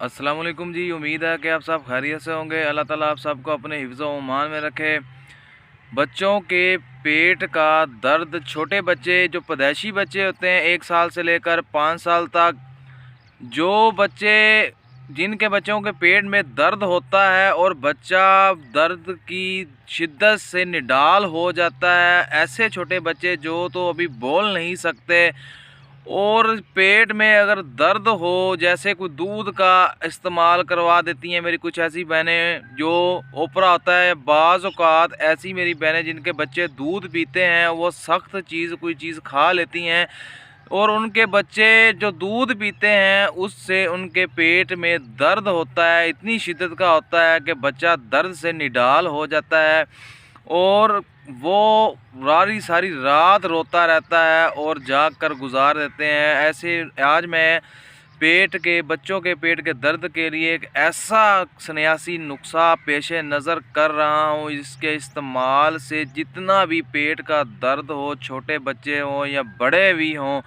अस्सलाम वालेकुम जी। उम्मीद है कि आप सब खैरियत से होंगे। अल्लाह ताला आप सबको अपने हिफ्ज़ व अमान में रखे। बच्चों के पेट का दर्द, छोटे बच्चे जो पैदाइशी बच्चे होते हैं 1 साल से लेकर 5 साल तक, जो बच्चे जिनके बच्चों के पेट में दर्द होता है और बच्चा दर्द की शिद्दत से निडाल हो जाता है, ऐसे छोटे बच्चे जो तो अभी बोल नहीं सकते और पेट में अगर दर्द हो, जैसे कोई दूध का इस्तेमाल करवा देती हैं मेरी कुछ ऐसी बहनें, जो ओपरा होता है, बाज़ औक़ात ऐसी मेरी बहनें जिनके बच्चे दूध पीते हैं वो सख्त चीज़ कोई चीज़ खा लेती हैं और उनके बच्चे जो दूध पीते हैं उससे उनके पेट में दर्द होता है, इतनी शिद्दत का होता है कि बच्चा दर्द से निडाल हो जाता है और वो सारी रात रोता रहता है और जाग कर गुजार देते हैं। ऐसे आज मैं बच्चों के पेट के दर्द के लिए एक ऐसा सन्यासी नुस्खा पेश नज़र कर रहा हूँ, इसके इस्तेमाल से जितना भी पेट का दर्द हो, छोटे बच्चे हों या बड़े भी हों,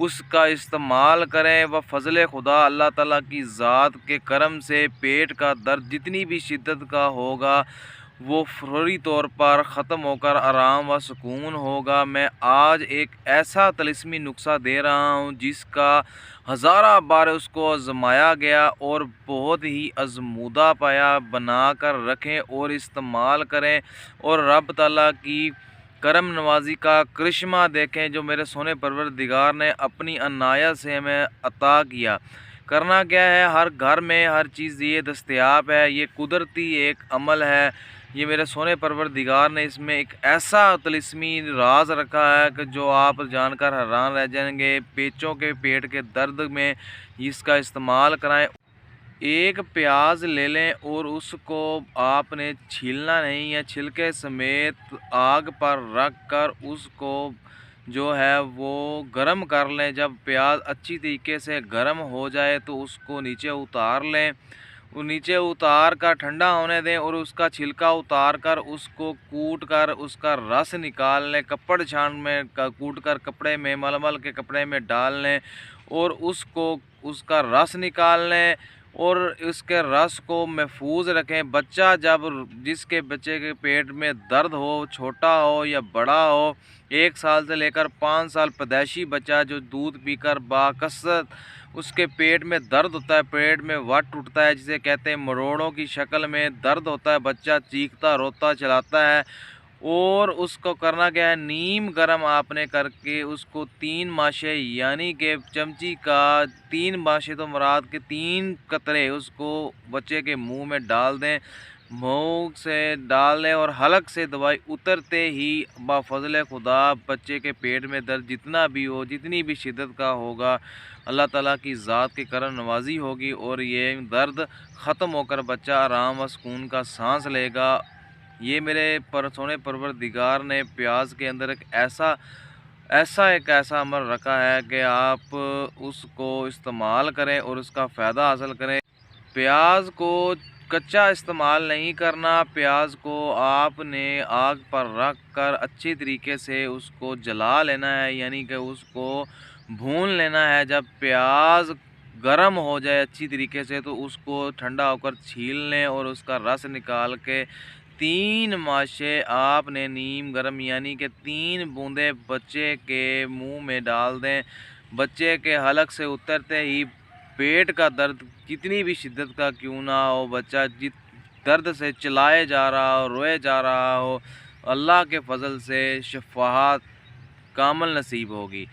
उसका इस्तेमाल करें। व फ़ज़ल खुदा अल्लाह ताला की ज़ात के करम से पेट का दर्द जितनी भी शिद्दत का होगा वो फौरी तौर पर ख़त्म होकर आराम व सुकून होगा। मैं आज एक ऐसा तिलिस्मी नुस्खा दे रहा हूँ जिसका हज़ारा बार उसको आज़माया गया और बहुत ही आज़मूदा पाया। बना कर रखें और इस्तेमाल करें और रब ताला की करम नवाज़ी का करिश्मा देखें जो मेरे सोने परवरदिगार ने अपनी अनायत से हमें अता किया। करना क्या है, हर घर में हर चीज़ ये दस्तयाब है, ये कुदरती एक अमल है। ये मेरे सोने परवरदिगार ने इसमें एक ऐसा तिलिस्मी राज रखा है कि जो आप जानकर हैरान रह जाएंगे। पेट के दर्द में इसका इस्तेमाल कराएं। एक प्याज ले लें और उसको आपने छीलना नहीं है, छिलके समेत आग पर रख कर उसको जो है वो गरम कर लें। जब प्याज अच्छी तरीके से गरम हो जाए तो उसको नीचे उतार लें। वो नीचे उतार कर ठंडा होने दें और उसका छिलका उतार कर उसको कूट कर उसका रस निकाल लें। कपड़ छान में कूट कर कपड़े में, मलमल के कपड़े में डाल लें और उसका रस निकाल लें और इसके रस को महफूज रखें। जिसके बच्चे के पेट में दर्द हो, छोटा हो या बड़ा हो, 1 साल से लेकर 5 साल पैदाइशी बच्चा जो दूध पीकर बाकसरत उसके पेट में दर्द होता है, पेट में वट उठता है जिसे कहते हैं मरोड़ों की शक्ल में दर्द होता है, बच्चा चीखता रोता चलाता है और उसको करना क्या है, नीम गर्म आपने करके उसको 3 माशे यानी कि चमची का 3 माशे तो मुराद के 3 कतरे उसको बच्चे के मुंह में डाल दें। मुंह से डाल दें और हलक से दवाई उतरते ही बाफ़ज़ल खुदा बच्चे के पेट में दर्द जितना भी हो, जितनी भी शिद्दत का होगा, अल्लाह ताला की ज़ात की करम नवाज़ी होगी और ये दर्द ख़त्म होकर बच्चा आराम व सुकून का सांस लेगा। ये मेरे सोने परवरदिगार ने प्याज के अंदर एक ऐसा अमल रखा है कि आप उसको इस्तेमाल करें और उसका फ़ायदा हासिल करें। प्याज को कच्चा इस्तेमाल नहीं करना, प्याज को आपने आग पर रख कर अच्छी तरीके से उसको जला लेना है, यानी कि उसको भून लेना है। जब प्याज गर्म हो जाए अच्छी तरीके से तो उसको ठंडा होकर छील लें और उसका रस निकाल के 3 माशे आपने नीम गर्म यानी कि 3 बूंदे बच्चे के मुंह में डाल दें। बच्चे के हलक से उतरते ही पेट का दर्द कितनी भी शिद्दत का क्यों ना हो, बच्चा जित दर्द से चिल्लाए जा रहा हो, रोए जा रहा हो, अल्लाह के फजल से शफाअत कामल नसीब होगी।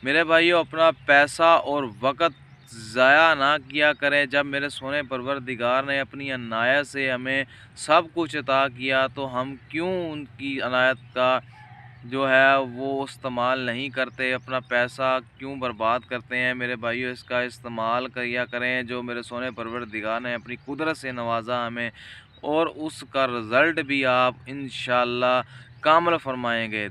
मेरे भाइयों, अपना पैसा और वक़्त ज़ाया ना किया करें। जब मेरे सोने परवरदिगार ने अपनी अनायत से हमें सब कुछ अता किया तो हम क्यों उनकी अनायत का जो है वो इस्तेमाल नहीं करते, अपना पैसा क्यों बर्बाद करते हैं। मेरे भाइयों, इसका इस्तेमाल किया करें जो मेरे सोने परवरदिगार ने अपनी कुदरत से नवाजा हमें और उसका रिज़ल्ट भी आप इंशाअल्लाह कामल फरमाएंगे।